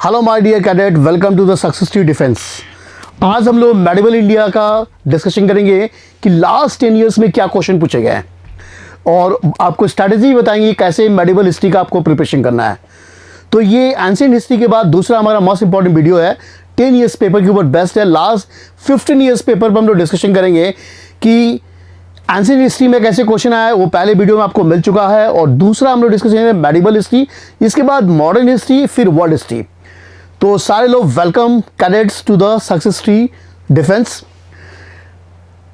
Hello my dear cadet, welcome to the success tree defence. आज हम लोग medieval India का डिस्कशन करेंगे कि लास्ट 10 ईयर्स में क्या क्वेश्चन पूछे गए हैं और आपको स्ट्रैटेजी बताएंगे कैसे मेडिवल हिस्ट्री का आपको प्रिपरेशन करना है। तो ये एंशिएंट हिस्ट्री के बाद दूसरा हमारा मोस्ट इंपॉर्टेंट वीडियो है। 10 ईयर्स पेपर के ऊपर बेस्ट है। लास्ट 15 ईयर्स पेपर पर हम लोग डिस्कशन करेंगे कि एंशिएंट हिस्ट्री में कैसे क्वेश्चन आया है, वो पहले वीडियो में आपको मिल चुका है। और दूसरा हम लोग डिस्कस करेंगे मेडिवल हिस्ट्री, इसके बाद मॉडर्न हिस्ट्री, फिर वर्ल्ड हिस्ट्री। तो सारे लोग welcome cadets to the success tree defence.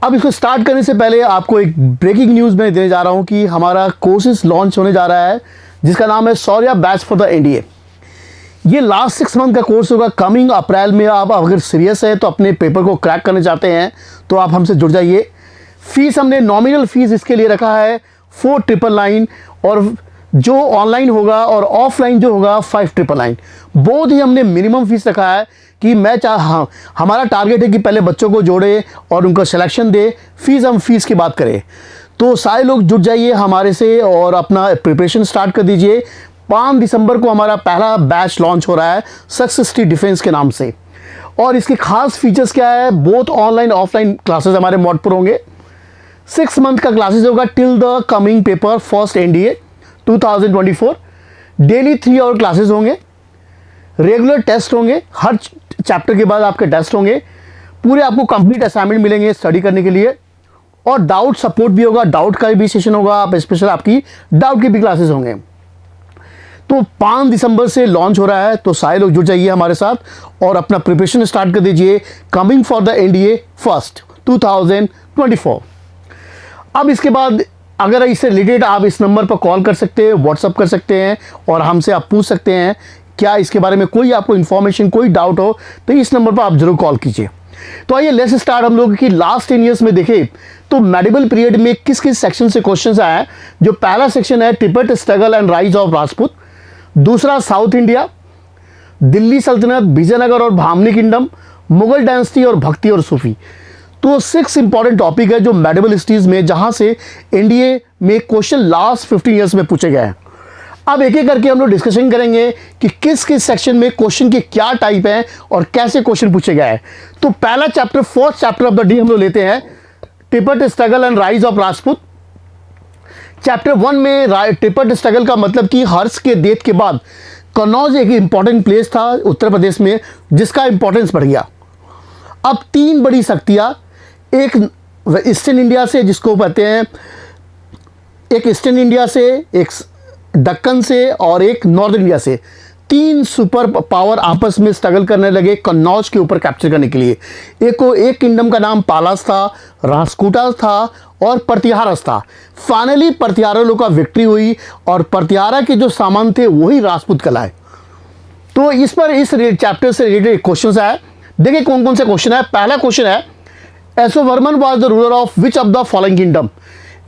अब इसको स्टार्ट करने से पहले आपको एक ब्रेकिंग न्यूज़ मैं देने जा रहा हूं कि हमारा कोर्सेज लॉन्च होने जा रहा है जिसका नाम है शौर्य बैच फॉर द एनडीए। ये लास्ट 6 मंथ का कोर्स होगा। कमिंग अप्रैल में आप अगर सीरियस है तो अपने पेपर को क्रैक करना चाहते हैं तो आप हमसे जुड़ जाइए। फीस हमने नॉमिनल फीस इसके लिए रखा है 4,999 और जो ऑनलाइन होगा और ऑफलाइन जो होगा 5,999। बहुत ही हमने मिनिमम फीस रखा है कि हमारा टारगेट है कि पहले बच्चों को जोड़े और उनका सिलेक्शन दे, हम फीस की बात करें। तो सारे लोग जुड़ जाइए हमारे से और अपना प्रिपरेशन स्टार्ट कर दीजिए। 5 दिसंबर को हमारा पहला बैच लॉन्च हो रहा है सक्सेस ट्री डिफेंस के नाम से। और इसके खास फीचर्स क्या है, बोथ ऑनलाइन ऑफलाइन क्लासेस हमारे मोड पर होंगे। 6 मंथ का क्लासेस होगा till the coming paper first NDA 2024। Daily 3 hour classes होंगे, रेगुलर टेस्ट होंगे, हर चैप्टर के बाद आपके टेस्ट होंगे। पूरे आपको कंप्लीट असाइनमेंट मिलेंगे स्टडी करने के लिए और डाउट सपोर्ट भी होगा। डाउट का भी सेशन होगा, आप स्पेशल आपकी डाउट की भी क्लासेस होंगे। तो 5 दिसंबर से लॉन्च हो रहा है, तो सारे लोग जुड़ जाइए हमारे साथ और अपना प्रिपरेशन स्टार्ट कर दीजिए coming for the NDA first 2024। अब इसके बाद अगर इससे रिलेटेड आप इस नंबर पर कॉल कर सकते हैं, व्हाट्सअप कर सकते हैं और हमसे आप पूछ सकते हैं क्या इसके बारे में कोई आपको इन्फॉर्मेशन, कोई डाउट हो तो इस नंबर पर आप जरूर कॉल कीजिए। तो आइए लेट्स स्टार्ट। हम लोग की लास्ट 10 ईयर्स में देखें तो मेडिवल पीरियड में किस किस सेक्शन से क्वेश्चन आया है। जो पहला सेक्शन है Tibet struggle and rise of Rajput, दूसरा साउथ इंडिया, दिल्ली सल्तनत, विजयनगर और भामनी किंगडम, मुगल डायनेस्टी और भक्ति और सूफी। तो 6 इंपॉर्टेंट टॉपिक है जो मेडिवल हिस्ट्रीज में, जहां से एनडीए में क्वेश्चन लास्ट 15 ईयर्स में पूछे गए हैं। अब एक एक करके हम लोग डिस्कशन करेंगे कि किस किस सेक्शन में क्वेश्चन के क्या टाइप हैं और कैसे क्वेश्चन पूछे गए हैं। तो पहला chapter, fourth chapter of the day हम लोग लेते हैं Tibet struggle and rise of Rajput. Chapter 1 में तिब्बत स्ट्रगल का मतलब कि हर्ष के डेथ के बाद कन्नौज एक इंपॉर्टेंट प्लेस था उत्तर प्रदेश में जिसका इंपॉर्टेंस बढ़ गया। अब 3 बड़ी शक्तियां, एक ईस्टर्न इंडिया से जिसको कहते हैं, एक ईस्टर्न इंडिया से, एक दक्कन से और एक नॉर्थ इंडिया से, 3 सुपर पावर आपस में स्ट्रगल करने लगे कन्नौज के ऊपर कैप्चर करने के लिए। एक किंगडम का नाम पालास था, राजपूतास था और प्रतिहारस था। फाइनली प्रतिहारा लोग का विक्ट्री हुई और प्रतिहारा के जो सामान थे वही राजपूत कहलाए। तो इस पर इस चैप्टर से रिलेटेड क्वेश्चन आया। देखिए कौन कौन से क्वेश्चन है। पहला क्वेश्चन है Yashovarman was the ruler of which of the following kingdom.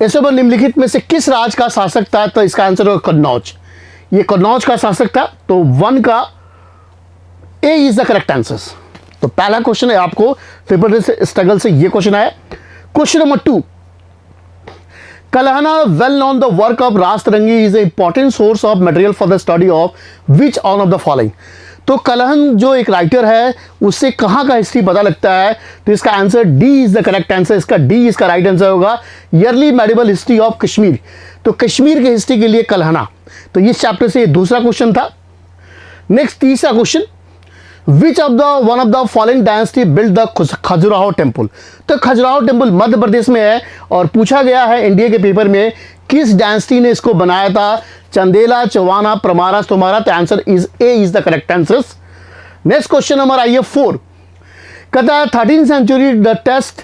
Yashovarman निम्नलिखित में से किस राज का शासक था। तो इसका आंसर होगा कन्नौज। ये कन्नौज का शासक था। तो 1 का A is the correct answer. तो पहला क्वेश्चन है आपको तिब्बत स्ट्रगल से ये क्वेश्चन आया। Question number 2, Kalhana well known the work of Rajatarangini is a important source of material for the study of which one of the following. तो कलहन जो एक राइटर है उससे कहाँ का हिस्ट्री पता लगता है। तो इसका answer D is the correct answer. इसका डी इसका राइट आंसर होगा yearly medieval history of Kashmir. तो कश्मीर के हिस्ट्री के लिए कलहना। तो इस चैप्टर से दूसरा क्वेश्चन था। नेक्स्ट तीसरा question, which of the one of the following dynasty build the Khajuraho temple. तो खजुराहो टेम्पल मध्य प्रदेश में है और पूछा गया है इंडिया के पेपर में किस डायनेस्टी ने इसको बनाया था। चंदेला, चौहाना, परमारा, तोमारा। तो answer is a is the correct answer. Next question number आइए 4। कहता है 13th सेंचुरी द टेस्ट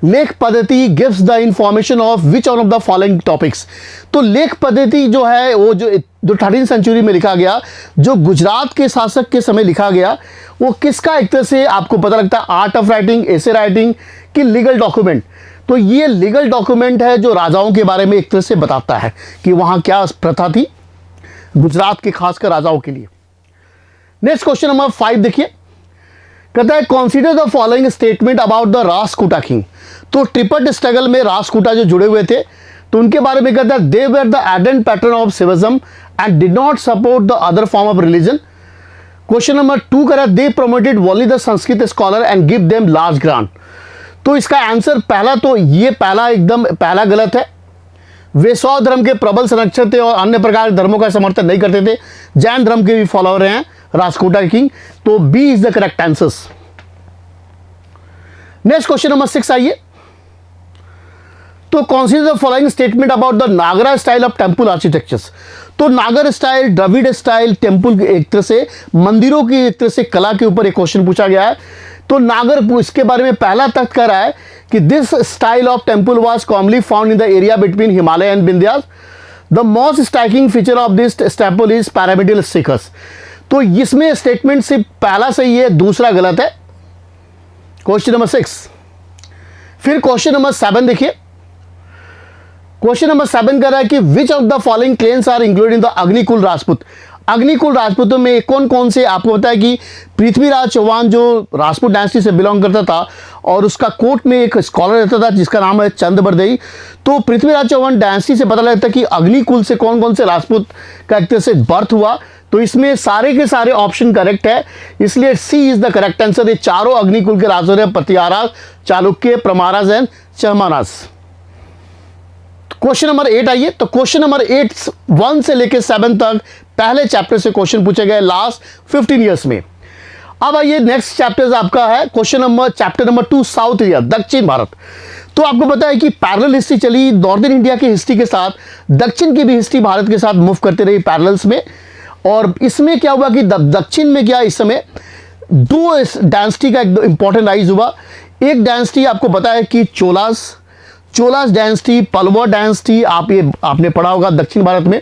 लेख पद्धति gives the information of which one of the following topics. तो लेख पद्धति जो है वो जो 13th सेंचुरी में लिखा गया, जो गुजरात के शासक के समय लिखा गया, वो किसका एक तरह से आपको पता लगता है art of writing, essay writing कि लीगल डॉक्यूमेंट। तो ये लीगल डॉक्यूमेंट है जो राजाओं के बारे में एक तरह से बताता है कि वहां क्या प्रथा थी गुजरात के खासकर राजाओं के लिए। नेक्स्ट क्वेश्चन नंबर 5 देखिए। कहता है consider the following statement about the Rajputa king. तो तिब्बत स्ट्रगल में राजपूता जो जुड़े हुए थे तो उनके बारे में कहता है they were the ardent pattern of Shaivism and did not support the other form of religion. Question number 2 करा, they promoted wholly the Sanskrit scholar and give them large grant. तो इसका आंसर पहला, तो ये पहला गलत है। वे सौ धर्म के प्रबल संरक्षक थे और अन्य प्रकार के धर्मों का समर्थन नहीं करते थे। जैन धर्म के भी फॉलोअर हैं राजकोटा किंग। तो B is the correct answer. Next question number 6 आइए। तो consider the following statement about the Nagara style of temple architectures. तो Nagara style, Dravid style temple, एक तरह से मंदिरों की एक तरह से कला के ऊपर एक क्वेश्चन पूछा गया है। तो नागर, इसके बारे में पहला तथ्य कह रहा है कि this style of temple was commonly found in the area between Himalaya and Vindhyas. The most striking feature of this temple is pyramidal shikhars. तो इसमें स्टेटमेंट सिर्फ पहला सही है, दूसरा गलत है। Question number 6। फिर क्वेश्चन नंबर 7 देखिए। क्वेश्चन नंबर 7 कह रहा है कि which of the following clans are included in the Agnikula Rajput. Agnikula राजपूतों में कौन कौन से, आपको पता है कि पृथ्वीराज चौहान जो राजपूत डायनेस्टी से बिलोंग करता था और उसका कोर्ट में एक स्कॉलर रहता था जिसका नाम है चंद बरदई। तो पृथ्वीराज चौहान डायनेस्टी से पता लगता है कि अग्निकुल से कौन कौन से राजपूत का एक तरह से बर्थ हुआ। तो इसमें सारे के सारे ऑप्शन करेक्ट है, इसलिए सी इज द करेक्ट आंसर। ये चारों अग्निकुल के राजा हैं, पतियाराज, चालुक्य, प्रमाराज एंड चहमानाज। क्वेश्चन नंबर 8 आइए। तो क्वेश्चन नंबर 8 1 से लेकर 7 तक पहले चैप्टर से क्वेश्चन पूछे गए लास्ट 15 ईयर्स में। अब आइए नेक्स्ट चैप्टर आपका है चैप्टर नंबर 2 साउथ इंडिया, दक्षिण भारत। तो आपको पता है कि पैरेलल हिस्ट्री चली, नॉर्दर्न इंडिया की हिस्ट्री के साथ दक्षिण की भी हिस्ट्री भारत के साथ मूव करते रही पैरेलल्स में। और इसमें क्या हुआ कि दक्षिण में क्या इस समय 2 डायनेस्टी का एक इंपॉर्टेंट राइज हुआ। एक डायनेस्टी आपको पता है कि चोलास डायनेस्टी, पल्लव डायनेस्टी, आपने पढ़ा होगा दक्षिण भारत में।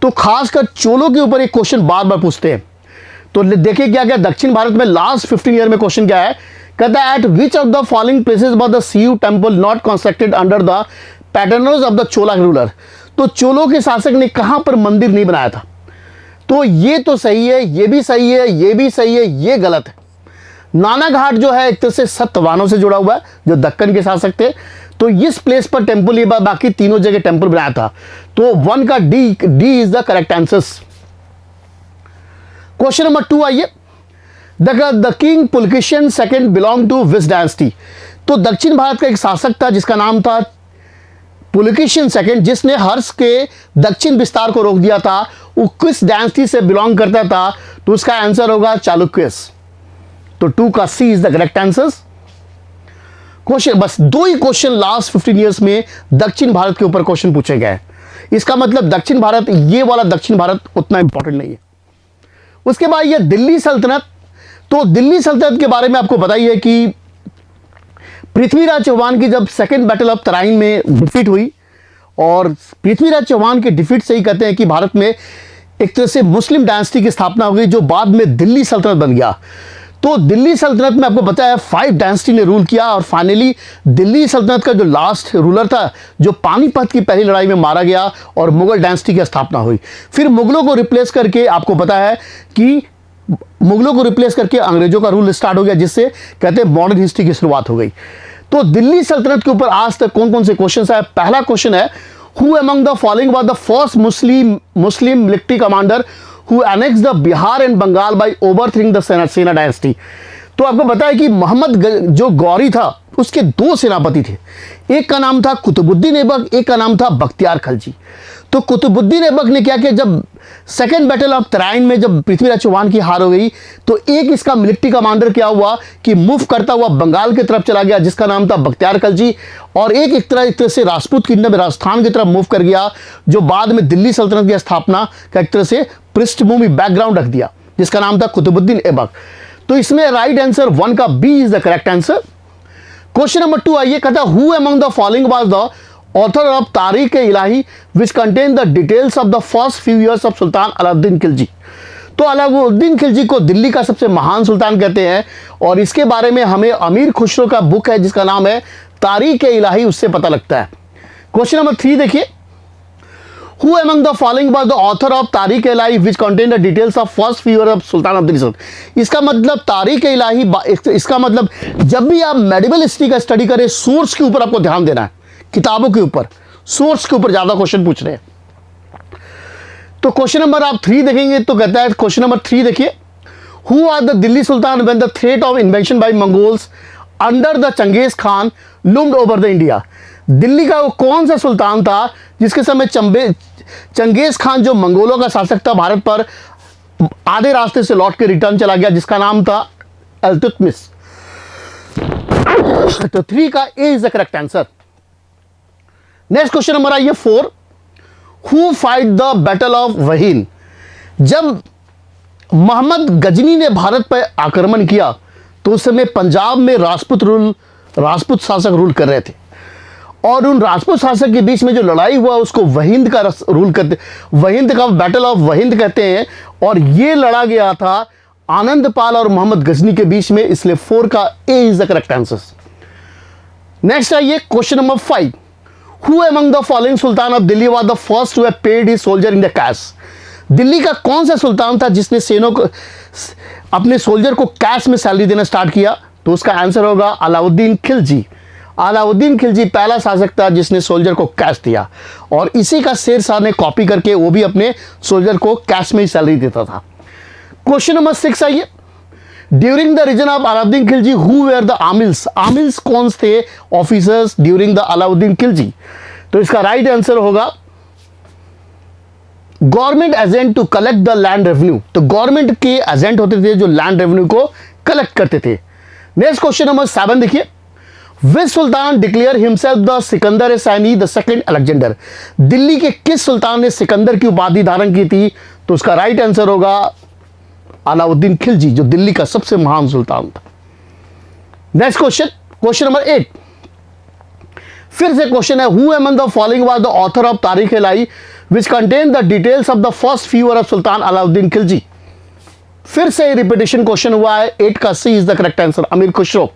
तो खासकर चोलों के ऊपर एक क्वेश्चन बार बार पूछते हैं। तो देखिए क्या क्या दक्षिण भारत में लास्ट 15 ईयर में क्वेश्चन क्या है, कहता है at which of the following places was the सीयू temple not constructed under the patrons of the Chola ruler. तो चोलों के शासक ने कहां पर मंदिर नहीं बनाया था। तो ये तो सही है, ये भी सही है, ये भी सही है, ये गलत है। नाना घाट जो है एक तरह से सतवाहनों से जुड़ा हुआ है जो दक्कन के शासक थे। तो इस प्लेस पर टेम्पल, ये बाकी तीनों जगह टेम्पल बनाया था। तो 1 का D is the correct answer. Question number 2 आइए। The king Pulakeshin second belong to which dynasty. तो दक्षिण भारत का एक शासक था जिसका नाम था पुलकेशिन सेकंड, जिसने हर्ष के दक्षिण विस्तार को रोक दिया था। वो किस डायनेस्टी से बिलोंग करता था। तो उसका आंसर होगा चालुक्यस। तो 2 का C is the correct answer. Question, बस 2 ही क्वेश्चन लास्ट 15 ईयर्स में दक्षिण भारत के ऊपर क्वेश्चन पूछे गए। इसका मतलब दक्षिण भारत, ये वाला दक्षिण भारत उतना इंपॉर्टेंट नहीं है। उसके बाद ये दिल्ली सल्तनत। तो दिल्ली सल्तनत के बारे में आपको पता ही है कि पृथ्वीराज चौहान की जब सेकेंड बैटल ऑफ तराइन में डिफीट हुई, और पृथ्वीराज चौहान के डिफीट से ही कहते हैं कि भारत में एक तरह से मुस्लिम डायनेस्टी की स्थापना हो गई जो बाद में दिल्ली सल्तनत बन गया। तो दिल्ली सल्तनत में आपको पता है 5 डायनेस्टी ने रूल किया और फाइनली दिल्ली सल्तनत का जो लास्ट रूलर था जो पानीपत की पहली लड़ाई में मारा गया और मुगल डायनेस्टी की स्थापना हुई। फिर मुगलों को रिप्लेस करके आपको पता है कि मुगलों को रिप्लेस करके अंग्रेजों का रूल स्टार्ट हो गया, जिससे कहते हैं मॉडर्न हिस्ट्री की शुरुआत हो गई। तो दिल्ली सल्तनत के ऊपर आज तक कौन कौन से क्वेश्चन आए। पहला क्वेश्चन है, who among the following was the first Muslim military commander who annexed the Bihar and Bengal by overthrowing the Sena dynasty. तो आपको पता है कि मोहम्मद जो गौरी था उसके 2 सेनापति थे, एक का नाम था कुतुबुद्दीन ऐबक, एक का नाम था बख्तियार खलजी। तो कुतुबुद्दीन ऐबक ने क्या किया, जब सेकेंड बैटल ऑफ तराइन में जब पृथ्वीराज चौहान की हार हो गई तो एक इसका मिलिट्री कमांडर क्या हुआ कि मूव करता हुआ बंगाल की तरफ चला गया जिसका नाम था बख्तियार खलजी, और एक तरह से राजपूत किंगडम राजस्थान की तरफ मूव कर गया जो बाद में दिल्ली सल्तनत की स्थापना का एक तरह से पृष्ठभूमि बैकग्राउंड रख दिया जिसका नाम था कुतुबुद्दीन ऐबक। तो इसमें राइट आंसर 1 का B is the correct answer. Question number 2 आइए, कहता है who among the following was the author of Tarikh e Ilahi which contain the details of the first few years of Sultan Alauddin Khilji. तो अलाउद्दीन खिलजी को दिल्ली का सबसे महान सुल्तान कहते हैं और इसके बारे में हमें अमीर खुसरो का बुक है जिसका नाम है तारीख ए इलाही, उससे पता लगता है। क्वेश्चन नंबर 3 देखिए, Who among the following was the author of तारीख इलाही which contain the details of first few years of सुल्तान अब्दुल सल्तान। इसका मतलब तारीख इलाही, इसका मतलब जब भी आप मेडिवल हिस्ट्री का स्टडी करें सोर्स के ऊपर आपको ध्यान देना है, किताबों के ऊपर, सोर्स के ऊपर ज्यादा क्वेश्चन पूछ रहे हैं। तो क्वेश्चन नंबर आप 3 देखेंगे तो कहता है, क्वेश्चन नंबर 3 देखिए, who are the Delhi sultan when the threat of invention by Mongols under the Genghis Khan loomed over the India. Delhi का वो कौन सा सुल्तान था जिसके समय चंगेज खान जो मंगोलों का शासक था भारत पर, आधे रास्ते से लौट के रिटर्न चला गया, जिसका नाम था इल्तुतमिश। तो 3 का A is the correct answer. Next question number आइए 4। Who fought the battle of Waihind. जब मोहम्मद गजनी ने भारत पर आक्रमण किया तो उस समय पंजाब में राजपूत शासक रूल कर रहे थे, और उन राजपूत शासक के बीच में जो लड़ाई हुआ उसको वहिंद का रूल करते, वहिंद का बैटल ऑफ वहिंद कहते हैं, और ये लड़ा गया था आनंदपाल और मोहम्मद गजनी के बीच में, इसलिए 4 का A is the correct answer. Next आइए question number 5। Who among the following sultan of Delhi was the first to have paid his soldier in the cash. Delhi का कौन सा सुल्तान था जिसने सेनों को अपने सोल्जर को कैश में सैलरी देना स्टार्ट किया? तो उसका आंसर होगा अलाउद्दीन खिलजी। अलाउद्दीन खिलजी पहला शासक था जिसने सोल्जर को कैश दिया, और इसी का शेर शाह ने कॉपी करके वो भी अपने सोल्जर को कैश में ही सैलरी देता था। क्वेश्चन नंबर 6 आइए। During the reason of Alauddin Khilji who were the amils. Amils कौन थे officers during the Alauddin Khilji? तो इसका राइट आंसर होगा government agent to collect the land revenue. तो गवर्नमेंट के एजेंट होते थे जो लैंड रेवेन्यू को कलेक्ट करते थे। नेक्स्ट क्वेश्चन नंबर 7 देखिए। Which sultan declare himself the Sikandar e Sani the second Alexander. Delhi के किस सुल्तान ने सिकंदर की उपाधि धारण की थी? तो उसका राइट आंसर होगा अलाउद्दीन खिलजी, जो दिल्ली का सबसे महान सुल्तान था। Next question number 8। फिर से क्वेश्चन है who among the following was the author of Tarikh e Ilahi which contain the details of the first few of Sultan Alauddin Khilji. फिर से रिपीटेशन क्वेश्चन हुआ है। 8 का C is the correct answer. Amir Khusro.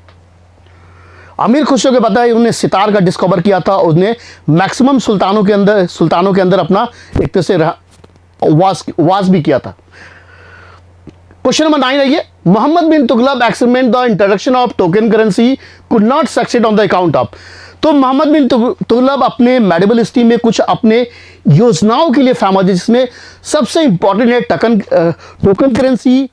अमीर खुसरो के पता है उन्होंने सितार का डिस्कवर किया था, उसने मैक्सिमम सुल्तानों के अंदर अपना एक तरह से वास भी किया था। क्वेश्चन नंबर 9 आइए। Mohammad bin Tughlaq experiment the introduction of token currency could not succeed on the account of. तो मोहम्मद बिन तुगलक अपने मेडिवल हिस्ट्री में कुछ अपने योजनाओं के लिए फेमस है, जिसमें सबसे इंपॉर्टेंट है token currency,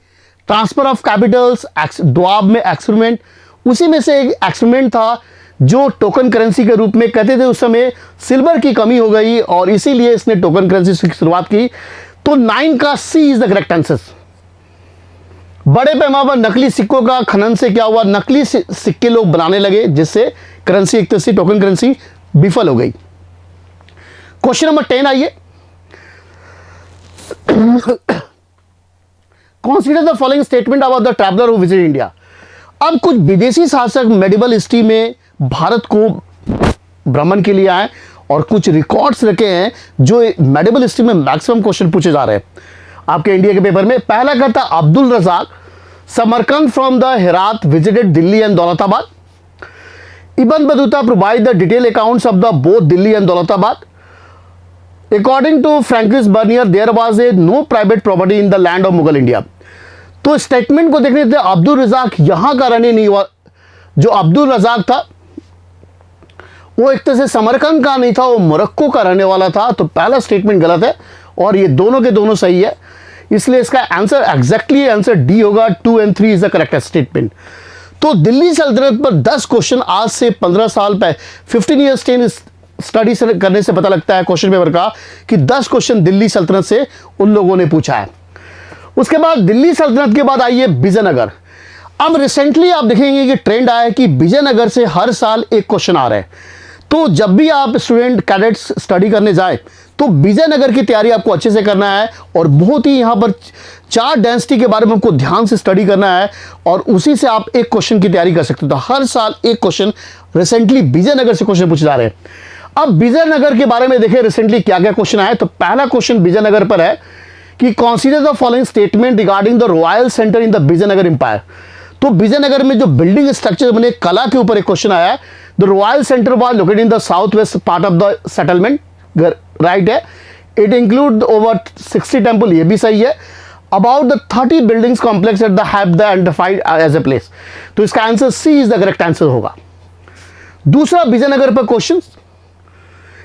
transfer of capitals, Doab में एक्सपेरिमेंट। उसी में से एक एक्सपेरिमेंट था जो टोकन करेंसी के रूप में कहते थे उस समय सिल्वर की कमी हो गई और इसीलिए इसने टोकन करेंसी की शुरुआत की। तो 9 का C is the correct answer. बड़े पैमाने पर नकली सिक्कों का खनन से क्या हुआ? नकली सिक्के लोग बनाने लगे, जिससे करेंसी एक तरह से टोकन करेंसी विफल हो गई। क्वेश्चन नंबर 10 आइए। Consider the following statement about the traveller who visited India. अब कुछ विदेशी शासक मेडिवल हिस्ट्री में भारत को भ्रमण के लिए आए और कुछ रिकॉर्ड्स रखे हैं जो मेडिवल हिस्ट्री में मैक्सिमम क्वेश्चन पूछे जा रहे हैं आपके इंडिया के पेपर में। पहला कहता Abdul Razzaq Samarkand from the Herat visited Delhi and Daulatabad. Ibn Battuta provide the detail accounts of the both Delhi and Daulatabad. According to Francois Bernier there was a no private property in the land of Mughal India. तो statement को देखने से अब्दुल रजाक यहां का रहने नहीं हुआ। जो अब्दुल रजाक था वो एक तरह से समरकंद का नहीं था, वो मोरक्को का रहने वाला था। तो पहला स्टेटमेंट गलत है और ये दोनों के दोनों सही है, इसलिए इसका आंसर एग्जैक्टली आंसर डी होगा। 2 और 3 इज द करेक्ट स्टेटमेंट। तो दिल्ली सल्तनत पर 10 क्वेश्चन आज से 15 साल पहले 15 ईयर्स स्टडी करने से पता लगता है क्वेश्चन पेपर का कि 10 क्वेश्चन दिल्ली सल्तनत से उन लोगों ने पूछा है। उसके बाद दिल्ली सल्तनत के बाद आइए विजयनगर। अब रिसेंटली आप देखेंगे कि ट्रेंड आया है कि विजयनगर से हर साल एक क्वेश्चन आ रहा है। तो जब भी आप स्टूडेंट कैडेट्स स्टडी करने जाए तो विजयनगर की तैयारी आपको अच्छे से करना है और बहुत ही यहाँ पर 4 डायनेस्टी के बारे में आपको ध्यान से स्टडी करना है और उसी से आप एक क्वेश्चन की तैयारी कर सकते हो। तो हर साल एक क्वेश्चन रिसेंटली विजयनगर से क्वेश्चन पूछे जा रहे हैं। अब विजयनगर के बारे में देखें रिसेंटली क्या क्या क्वेश्चन आए। तो पहला क्वेश्चन विजयनगर पर है कि consider the following statement regarding the royal centre in the Vijayanagar empire. तो विजयनगर में जो बिल्डिंग स्ट्रक्चर बने कला के ऊपर एक क्वेश्चन आया है। The royal centre was located in the south west part of the settlement, right है। इट इंक्लूड ओवर 60 टेम्पल, ये भी सही है। About the 30 buildings complex at the have the identified as a place. तो इसका answer C is the correct answer होगा। दूसरा विजयनगर पर क्वेश्चन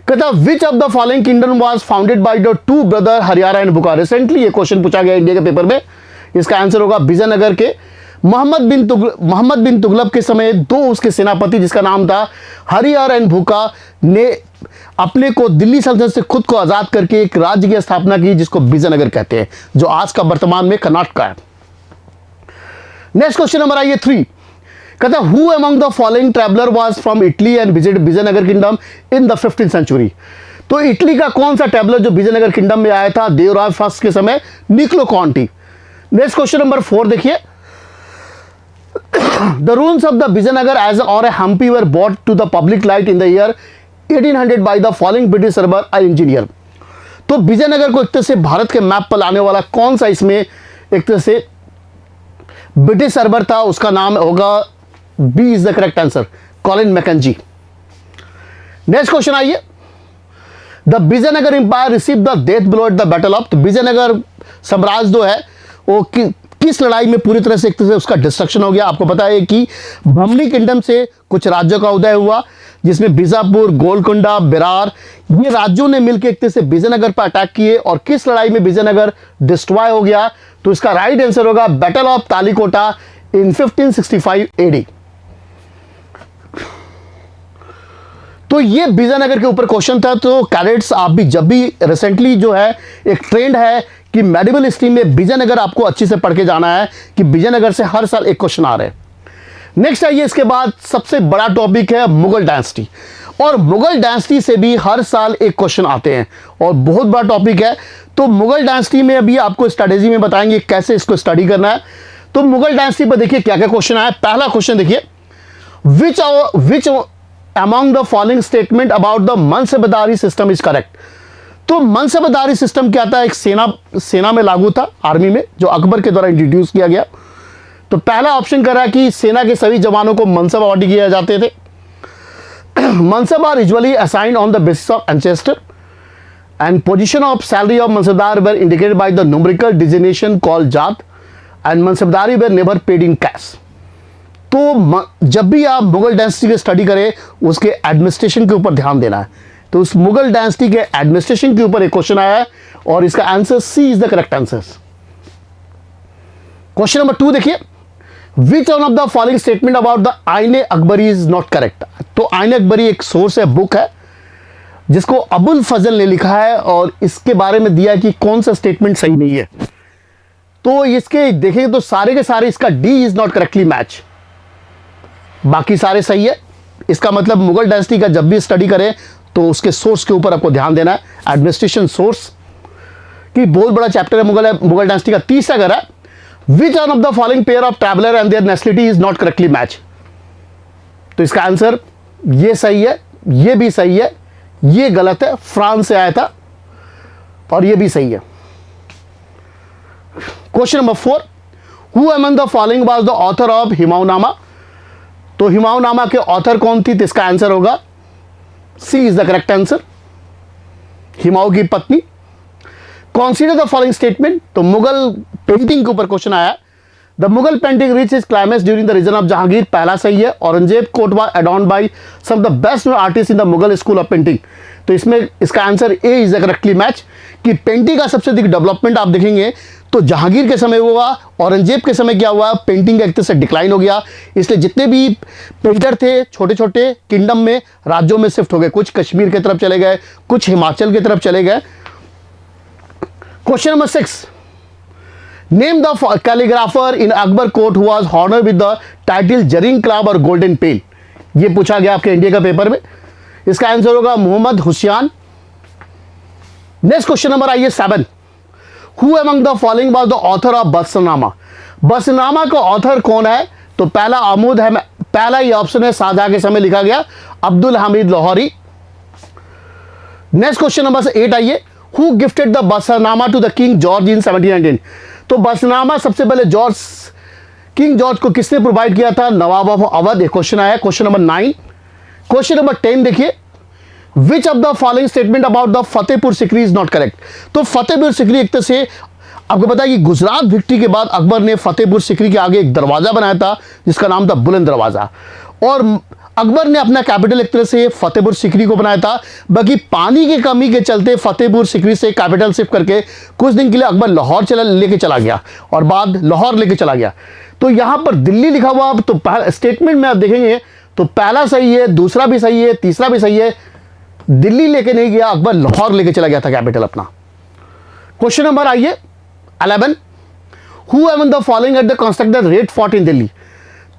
कहता which of the following kingdom was founded by the 2 brother Haryana and Bukhara. Recently ये question पूछा गया India के पेपर में। इसका आंसर होगा विजयनगर के मोहम्मद बिन तुगलक के समय दो उसके सेनापति जिसका नाम था हरिहर एंड भूखा ने अपने को दिल्ली सल्तनत से खुद को आजाद करके एक राज्य की स्थापना की जिसको विजयनगर कहते हैं, जो आज का वर्तमान में कर्नाटक है। नेक्स्ट क्वेश्चन नंबर आइए 3। कहता है who among the following traveller was from Italy and visit Vijayanagar kingdom in the 15th century. तो इटली का कौन सा ट्रैवलर जो विजयनगर किंगडम में आया था देवराय फर्स्ट के समय? निकोलो कॉन्टी। नेक्स्ट क्वेश्चन नंबर 4 देखिए। The ruins of the Vijayanagar as or a Hampi were brought to the public light in the year 1800 by the following British urban engineer। तो विजयनगर को एक तरह से भारत के मैप पर लाने वाला कौन सा इसमें एक तरह से ब्रिटिश सर्वर था? उसका नाम होगा B is the correct answer, Colin Mackenzie. Next question आइए। The Vijayanagar empire receive the death blow at the battle of. तो विजयनगर साम्राज्य जो है वो किस लड़ाई में पूरी तरह से एक तरह से उसका डिस्ट्रक्शन हो गया? आपको पता है कि बमनी किंगडम से कुछ राज्यों का उदय हुआ जिसमें बीजापुर, गोलकुंडा, बेरार, ये राज्यों ने मिलकर एक तरह से विजयनगर पर अटैक किए। और किस लड़ाई में विजयनगर डिस्ट्रॉय हो गया? तो इसका राइट आंसर होगा battle of Talikota in 1565 AD. तो ये विजयनगर के ऊपर क्वेश्चन था। तो कैडेट्स आप भी जब भी रिसेंटली जो है एक ट्रेंड है कि मेडिकल स्ट्रीम में विजयनगर आपको अच्छे से पढ़ के जाना है कि विजयनगर से हर साल एक क्वेश्चन आ रहे हैं। नेक्स्ट आइए, इसके बाद सबसे बड़ा टॉपिक है मुगल डायनेस्टी। और मुगल डायनेस्टी से भी हर साल एक क्वेश्चन आते हैं और बहुत बड़ा टॉपिक है। तो मुगल डायनेस्टी में अभी आपको स्ट्रेटेजी में बताएंगे कैसे इसको स्टडी करना है। तो मुगल डायनेस्टी पर देखिए क्या क्या क्वेश्चन आया। पहला क्वेश्चन देखिए, which among the following statement about the मनसबदारी system is correct. तो मनसबदारी सिस्टम क्या था? एक सेना में लागू था, आर्मी में, जो अकबर के द्वारा इंट्रोड्यूस किया गया। तो पहला ऑप्शन कह रहा है कि सेना के सभी जवानों को मनसब अवार्ड किए जाते थे। Mansab are usually assigned on the basis of ancestor and position of salary of mansabdar were indicated by the numerical designation called zat and mansabdari were never paid in cash. तो जब भी आप मुगल डायनेस्टी की स्टडी करें उसके एडमिनिस्ट्रेशन के ऊपर ध्यान देना है। तो उस मुगल डायनेस्टी के एडमिनिस्ट्रेशन के ऊपर एक क्वेश्चन आया है और इसका answer C is the correct answer. Question number 2 देखिए, which one of the following statement about the Ain Akbari is not correct. तो आईने अकबरी एक सोर्स है, बुक है, जिसको अबुल फजल ने लिखा है और इसके बारे में दिया कि कौन सा स्टेटमेंट सही नहीं है। तो इसके देखेंगे तो सारे के सारे इसका D is not correctly match, बाकी सारे सही है। इसका मतलब मुगल डायनेस्टी का जब भी स्टडी करें तो उसके सोर्स के ऊपर आपको ध्यान देना है। एडमिनिस्ट्रेशन सोर्स की बहुत बड़ा चैप्टर है मुगल डायनेस्टी का। तीसरा कह रहा है which one of the following pair of traveller and their nationality is not correctly match. तो इसका आंसर ये सही है, ये भी सही है, ये गलत है, फ्रांस से आया था, और ये भी सही है। Question number 4, who among the following was the author of Humayunama. तो हिमायूनामा के ऑथर कौन थी? तो इसका आंसर होगा C is the correct answer, Humayun की पत्नी। Consider the following statement. तो मुगल पेंटिंग के ऊपर क्वेश्चन आया। The Mughal painting reach is climax during the reason of Jahangir. पहला सही है। Aurangzeb court was adorned by some of the best artist in the Mughal school of painting. तो इसमें इसका answer A is the correctly match कि पेंटिंग का सबसे अधिक डेवलपमेंट आप देखेंगे तो जहांगीर के समय हुआ, औरंगजेब के समय क्या हुआ, पेंटिंग का एक तरह से डिक्लाइन हो गया। इसलिए जितने भी पेंटर थे छोटे छोटे किंगडम में, राज्यों में शिफ्ट हो गए। कुछ कश्मीर की तरफ चले गए, कुछ हिमाचल की तरफ चले गए। Question number 6, name the calligrapher in Akbar court who was honoured with the title Zarin Qalam और गोल्डन पेन। ये पूछा गया आपके इंडिया का पेपर में। इसका आंसर होगा Mohammad Husain. Next question number आइए 7, who among the following was the author of Padshahnama. Padshahnama का ऑथर कौन है? तो पहला आमूद है, पहला ही ऑप्शन है, शाहजहां के समय लिखा गया, Abdul Hamid Lahori. Next question number 8 आइए, who gifted the Padshahnama to the king George in 1719। तो बसनामा सबसे पहले किंग जॉर्ज को किसने प्रोवाइड किया था? नवाब ऑफ अवध। एक क्वेश्चन आया। Question number 9। क्वेश्चन नंबर 10 देखिए, which of the following statement about the Fatehpur Sikri is not correct. तो फतेहपुर सिकरी एक तरह से आपको पता है कि गुजरात विक्ट्री के बाद अकबर ने फतेहपुर सिकरी के आगे एक दरवाजा बनाया था जिसका नाम था बुलंद दरवाजा। और अकबर ने अपना कैपिटल एक तरह से फतेहपुर सीकरी को बनाया था, बाकी पानी की कमी के चलते फतेहपुर सीकरी से कैपिटल शिफ्ट करके कुछ दिन के लिए अकबर लाहौर लेके चला गया और बाद लाहौर लेके चला गया। तो यहां पर दिल्ली लिखा हुआ, तो स्टेटमेंट में आप देखेंगे तो पहला सही है, दूसरा भी सही है, तीसरा भी सही है। दिल्ली लेके नहीं गया, अकबर लाहौर लेके चला गया था कैपिटल अपना। क्वेश्चन नंबर आइए 11, who among the following at the construct the red fort in Delhi.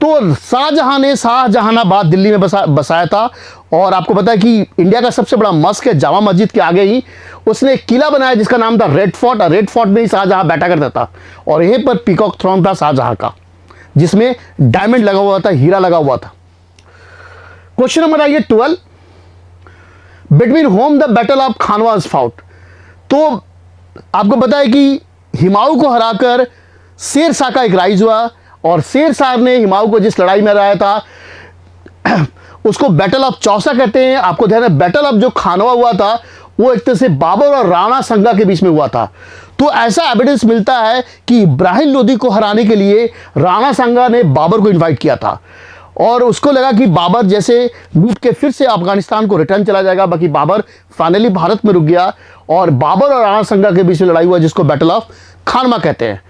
तो शाहजहां ने शाहजहानाबाद दिल्ली में बसाया था, और आपको पता है कि इंडिया का सबसे बड़ा मस्क है, जामा मस्जिद के आगे ही उसने एक किला बनाया जिसका नाम था रेड फोर्ट, और रेड फोर्ट में ही शाहजहां बैठा करता था, और यहीं पर पीकॉक थ्रोन था शाहजहां का, जिसमें डायमंड लगा हुआ था, हीरा लगा हुआ था। क्वेश्चन नंबर आइए 12, between whom the battle of Khanwa was fought. तो आपको पता है कि हुमायूं को हराकर शेर शाह का एक राइज हुआ, और शेर शाह ने हुमायूं को जिस लड़ाई में हराया था उसको बैटल ऑफ चौसा कहते हैं। आपको ध्यान है, बैटल ऑफ जो खानवा हुआ था वो एक तरह से बाबर और राणा संगा के बीच में हुआ था। तो ऐसा एविडेंस मिलता है कि इब्राहिम लोदी को हराने के लिए राणा संगा ने बाबर को इनवाइट किया था, और उसको लगा कि बाबर जैसे लूट के फिर से अफगानिस्तान को रिटर्न चला जाएगा, बाकी बाबर फाइनली भारत में रुक गया, और बाबर और राणा संगा के बीच में लड़ाई हुआ जिसको बैटल ऑफ खानवा कहते हैं।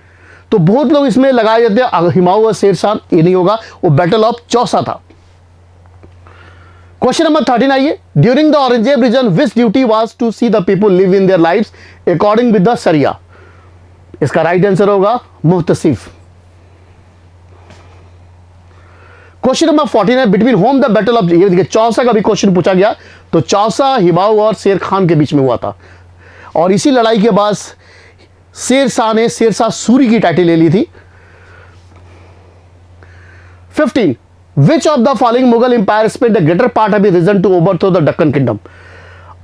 तो बहुत लोग इसमें लगाए जाते हैं हुमायूं और शेर शाह, ये नहीं होगा, वो बैटल ऑफ चौसा था। क्वेश्चन नंबर 13 आइए, during the Aurangzeb region which duty was to see the people live in their lives according with the sharia. इसका राइट आंसर होगा मुहतसिफ। क्वेश्चन नंबर 14 है, between whom the battle of, ये देखिए चौसा का भी question पूछा गया, तो चौसा हुमायूं और शेर खान के बीच में हुआ था, और इसी लड़ाई के बाद शेर शाह ने शेर शाह सूरी की टाइटल ले ली थी। 15, which of the following Mughal empire spent the greater part of it region to overthrow the Deccan kingdom.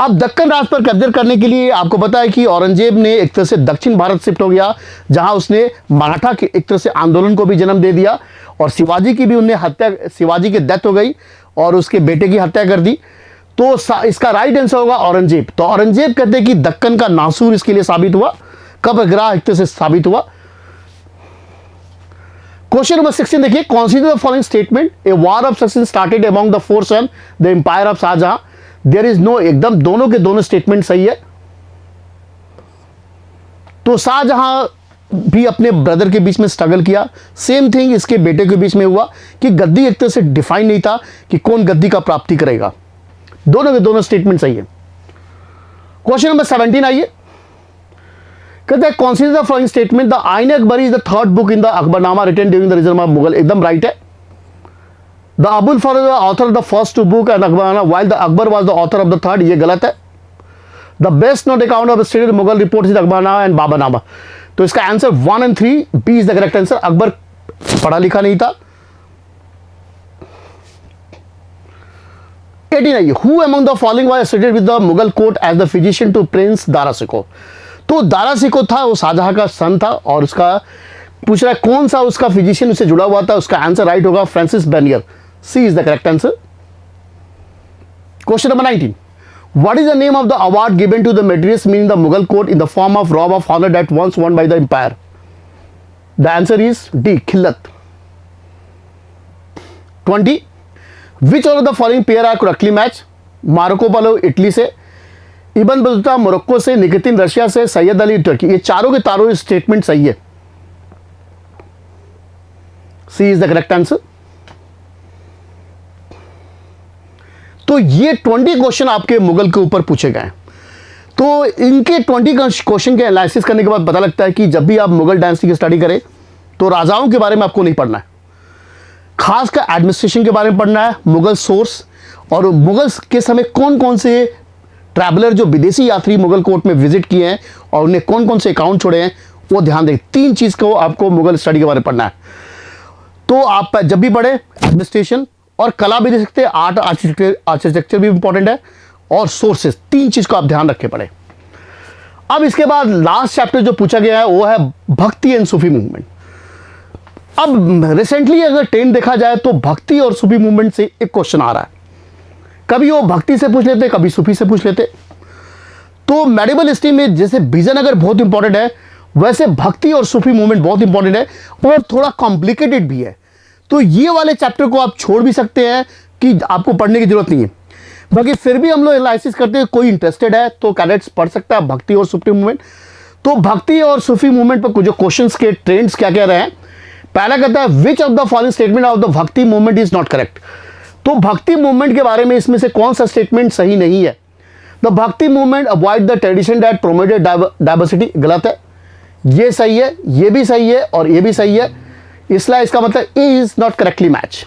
अब दक्कन राज पर कब्जा करने के लिए आपको पता है कि औरंगजेब ने एक तरह से दक्षिण भारत शिफ्ट हो गया, जहां उसने मराठा के एक तरह से आंदोलन को भी जन्म दे दिया, और शिवाजी की भी उन्हें हत्या, शिवाजी की डेथ हो गई और उसके बेटे की हत्या कर दी। तो इसका राइट आंसर होगा औरंगजेब। तो औरंगजेब कहते हैं कि दक्कन का नासूर इसके लिए साबित हुआ, कब्रगाह एक तरह से साबित हुआ। क्वेश्चन नंबर 16 देखिए, consider the following statement, a war of succession started among the force on the empire of Shah Jahan. There is no, एकदम दोनों के दोनों स्टेटमेंट सही है। तो शाहजहां भी अपने ब्रदर के बीच में स्ट्रगल किया, सेम थिंग इसके बेटे के बीच में हुआ कि गद्दी एक तरह से डिफाइन नहीं था कि कौन गद्दी का प्राप्ति करेगा। दोनों के दोनों स्टेटमेंट सही है। क्वेश्चन नंबर 17 आइए, कहते हैं consider the following statement, the Ain Akbari is the third book in the Akbarnama written during the reason of Mughal. एकदम राइट है। The Abul Fazal the author of the first two book and Akbarnama while the Akbar was the author of the third, ये गलत है। The best note account of the stated Mughal report is Akbarnama and Baburnama. तो इसका answer 1 और 3 B is the correct answer. Akbar पढ़ा लिखा नहीं था। 18 आइए, who among the following was associated with the Mughal court as the physician to prince Dara Shikoh. तो दारा शिकोह था, वो शाहजहां का सन था, और उसका पूछ रहा है कौन सा उसका फिजिशियन उससे जुड़ा हुआ था। उसका आंसर राइट होगा Francis Bernier, C is the correct answer. Question number 19, what is the name of the award given to the materials meaning the Mughal court in the form of robe of honour that once won by the empire. The answer is D, khilat. 20, which of the following pair are correctly match. Marco Polo Italy से, Ibn Battuta Morocco से, Nikitin Russia से, सैयद अली तुर्की। ये चारों के तारों statement सही है, C is the correct answer. तो ये 20 क्वेश्चन आपके मुगल के ऊपर पूछे गए हैं। तो इनके 20 क्वेश्चन के एनालिसिस करने के बाद पता लगता है कि जब भी आप मुगल डायनेस्टी की स्टडी करें तो राजाओं के बारे में आपको नहीं पढ़ना है, खासकर एडमिनिस्ट्रेशन के बारे में पढ़ना है, मुगल सोर्स, और मुगल्स के समय कौन कौन से ट्रैवलर जो विदेशी यात्री मुगल कोर्ट में विजिट किए हैं और उन्हें कौन कौन से अकाउंट छोड़े हैं, वो ध्यान दें। 3 चीज़ को आपको मुगल स्टडी के बारे में पढ़ना है। तो आप जब भी पढ़े एडमिनिस्ट्रेशन और कला भी देख सकते हैं, आर्ट आर्किटेक्चर भी इंपॉर्टेंट है, और सोर्सेस, 3 चीज़ को आप ध्यान रखे पढ़े। अब इसके बाद लास्ट चैप्टर जो पूछा गया है वो है भक्ति एंड सूफी मूवमेंट। अब रिसेंटली अगर ट्रेंड देखा जाए तो भक्ति और सूफी मूवमेंट से एक क्वेश्चन आ रहा है, कभी वो भक्ति से पूछ लेते, कभी सूफी से पूछ लेते। तो मेडिवल हिस्ट्री में जैसे विजयनगर बहुत इंपॉर्टेंट है, वैसे भक्ति और सूफी मूवमेंट बहुत इंपॉर्टेंट है और थोड़ा कॉम्प्लिकेटेड भी है। तो ये वाले चैप्टर को आप छोड़ भी सकते हैं, कि आपको पढ़ने की जरूरत नहीं है। बाकी फिर भी हम लोग एनालिसिस करते हैं, कोई इंटरेस्टेड है तो कैडेट्स पढ़ सकता है भक्ति और सूफी मूवमेंट। तो भक्ति और सूफी मूवमेंट पर जो क्वेश्चंस के ट्रेंड्स क्या कह रहे हैं, पहला कहता है विच of the following statement of the भक्ति मूवमेंट इज नॉट करेक्ट। तो भक्ति मूवमेंट के बारे में इसमें से कौन सा स्टेटमेंट सही नहीं है? द भक्ति movement avoid the tradition that promoted diversity, गलत है। ये सही है, ये भी सही है और ये भी सही है, इसलिए इसका मतलब A is not correctly match.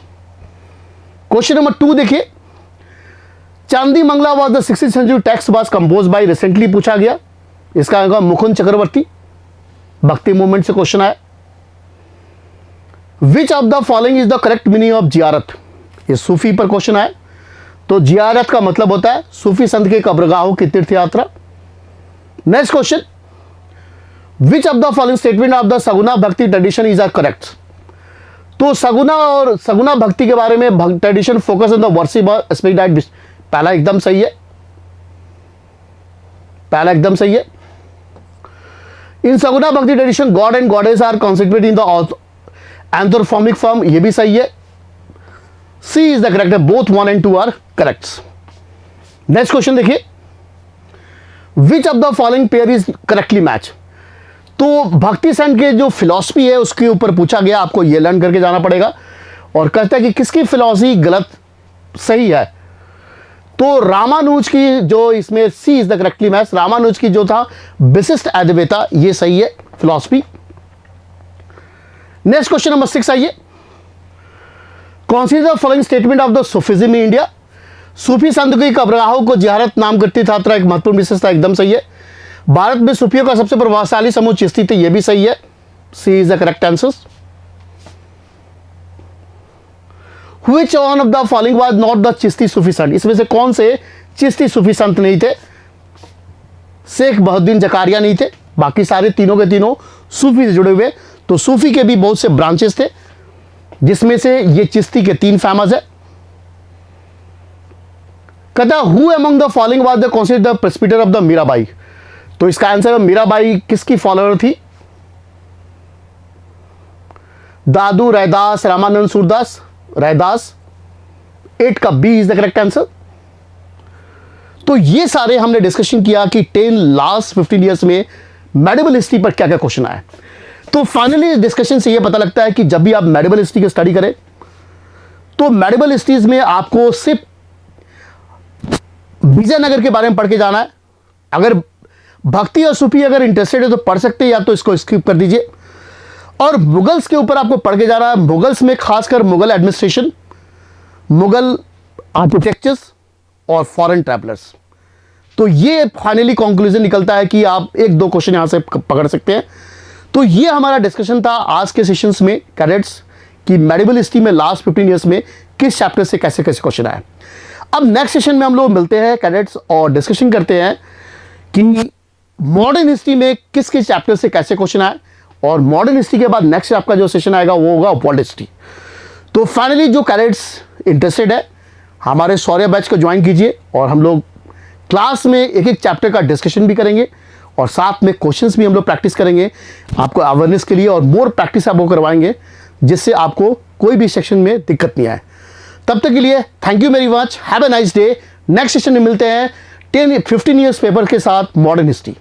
Question number 2 देखिए, Chandi Mangala was the 16th century text was composed by, recently पूछा गया, इसका आंसर मुकुंद चक्रवर्ती, भक्ति मूवमेंट से क्वेश्चन आया। विच of the following is the correct meaning of जियारत, ये सूफी पर क्वेश्चन आया। तो जियारत का मतलब होता है सूफी संत के कब्रगाहों की तीर्थ यात्रा। Next question, which of the following statement of the saguna bhakti tradition is are correct. तो सगुना और सगुना भक्ति के बारे में tradition focus on the worship aspect that, पहला एकदम सही है, पहला एकदम सही है। In saguna bhakti tradition god and goddess are consecrated in the anthropomorphic form, ये भी सही है। C is the correct, both 1 and 2 are correct. Next question देखिए, which of the following pair is correctly match. तो भक्ति संत के जो फिलॉसफी है उसके ऊपर पूछा गया, आपको ये लर्न करके जाना पड़ेगा। और कहता है कि किसकी फिलॉसफी गलत सही है। तो रामानुज की जो इसमें C is the correctly match, Ramanuja की जो था विशिष्ट अद्वैता, ये सही है फिलॉसफी। नेक्स्ट क्वेश्चन नंबर 6 आइए, consider the following statement of the Sufism in India. सूफी संत की कब्रगाहों को जियारत नाम करती छात्रा एक महत्वपूर्ण विशेषता, एकदम सही है। भारत में सूफियों का सबसे प्रभावशाली समूह चिश्ती थे, यह भी सही है, C is the correct answer. Which one of the following was not the Chishti Sufi sant, इसमें से कौन से चिश्ती सूफी संत नहीं थे? शेख बहाउद्दीन जकारिया नहीं थे, बाकी सारे तीनों के तीनों सूफी से जुड़े हुए। तो सूफी के भी बहुत से ब्रांचेस थे, जिसमें से ये चिश्ती के 3 फेमस है। कहता who among the following was the considered the presbyter of the Mirabai. तो इसका आंसर है मीराबाई किसकी फॉलोअर थी? दादू रैदास, रामानंद सूरदास, रैदास। 8 का B is the correct answer. तो ये सारे हमने डिस्कशन किया कि 10 लास्ट 15 ईयर्स में मेडिवल हिस्ट्री पर क्या क्या क्वेश्चन आए। तो फाइनली डिस्कशन से ये पता लगता है कि जब भी आप मेडिवल हिस्ट्री की स्टडी करें तो मेडिवल हिस्ट्रीज में आपको सिर्फ विजयनगर के बारे में पढ़ के जाना है। अगर भक्ति और सूफी अगर इंटरेस्टेड है तो पढ़ सकते हैं, या तो इसको स्किप कर दीजिए। और मुगल्स के ऊपर आपको पढ़ के जाना है, मुगल्स में खासकर मुगल एडमिनिस्ट्रेशन, मुगल आर्किटेक्चर्स और फॉरेन ट्रैवलर्स। तो ये फाइनली कंक्लूजन निकलता है कि आप 1-2 क्वेश्चन यहां से पकड़ सकते हैं। तो ये हमारा डिस्कशन था आज के सेशंस में कैडेट्स कि मेडिवल हिस्ट्री में लास्ट 15 ईयर्स में किस चैप्टर से कैसे कैसे क्वेश्चन आए। अब नेक्स्ट सेशन में हम लोग मिलते हैं कैडेट्स और डिस्कशन करते हैं कि मॉडर्न हिस्ट्री में किस किस चैप्टर से कैसे क्वेश्चन आए। और मॉडर्न हिस्ट्री के बाद नेक्स्ट आपका जो सेशन आएगा वो होगा वर्ल्ड हिस्ट्री। तो फाइनली जो कैडेट्स इंटरेस्टेड है हमारे शौर्य बैच को ज्वाइन कीजिए, और हम लोग क्लास में एक एक चैप्टर का डिस्कशन भी करेंगे और साथ में क्वेश्चंस भी हम लोग प्रैक्टिस करेंगे आपको अवेयरनेस के लिए, और मोर प्रैक्टिस आपको करवाएंगे जिससे आपको कोई भी सेक्शन में दिक्कत नहीं आए। तब तक के लिए thank you very much, have a nice day. Next session में मिलते हैं 10-15 ईयर्स पेपर के साथ मॉडर्न हिस्ट्री।